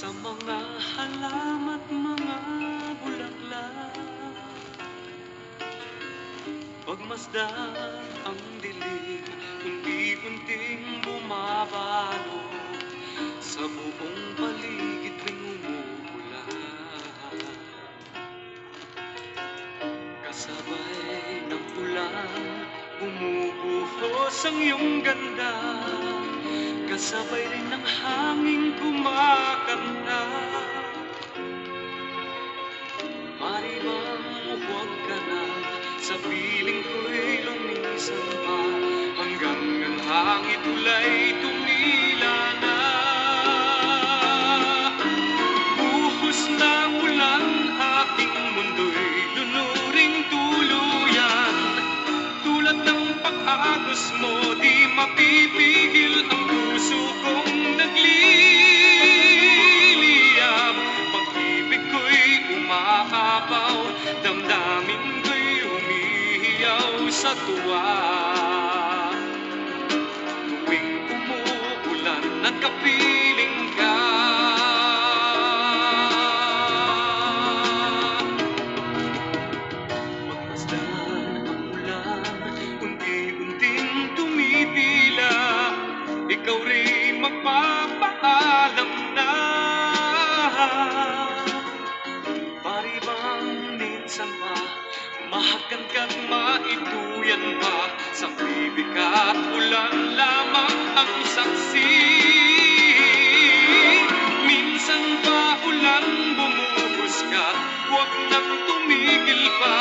sa mga halama't mga bulaklak. Pagmasdan ang dilim, unti-unting bumabalo, sa buong paligid tuwing umuulan. Kasabay ng ulan, bumubuhos ang iyong ganda, kasabay rin ng hangin kumakanta. Mari bang huwag ka na, sa piling ko'y lumisan pa, hanggang ang hangin ulay tumila na. Buhos ng ulan, aking mundo'y lunuring tuluyan. Tulad ng pag-agos mo, di mapipigil ang puso kong nagliliyab. Pag-ibig ko'y umaapaw, damdamin ko'y humihiyaw sa tuwa. Tuwing umuulan, nagkapiling ka. Pagmasdan ang ulan, unti-unting tumipila, ikaw rin magpapaalam na. Pari bang minsan pa, mahagan ka't maituyan pa, sa bibig at ulan lamang ang saksi. Minsan pa ulan bumuhos ka, huwag nang tumigil pa.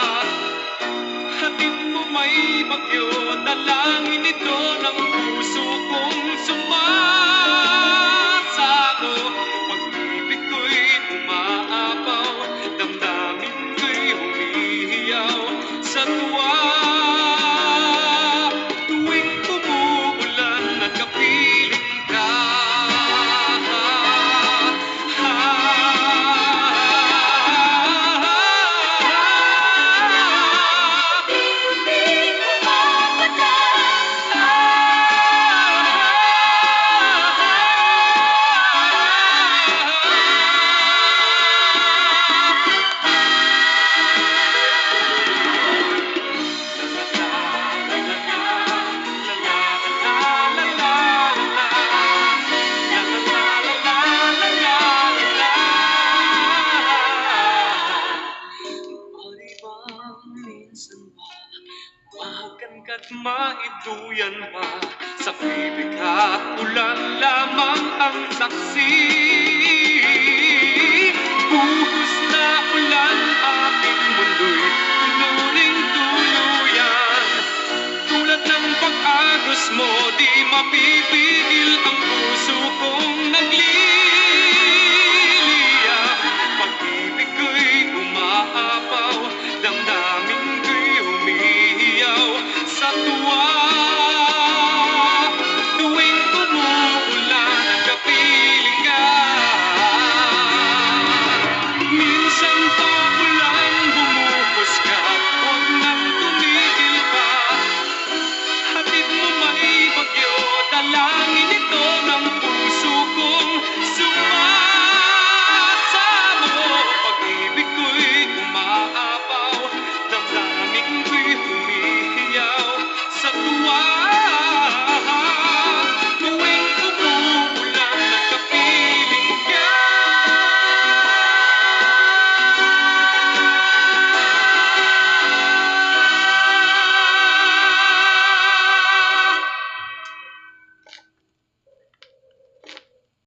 Hatid mo may bagyo, dalangin ito ng puso kong sumasako. Pag-ibig ko'y umaapaw, damdamin ko'y humihiyaw sa tuwa. Tuwing umuulan, nagkapiling ka. Minsan ba, mahagan ka't maituyan pa, sa bibig at ulan lamang ang saksi. Buhos na ulan, aking mundo'y tunuring tuluyan. Tulad ng pag-agos mo, di mapipigil ang puso kong nagliliyab.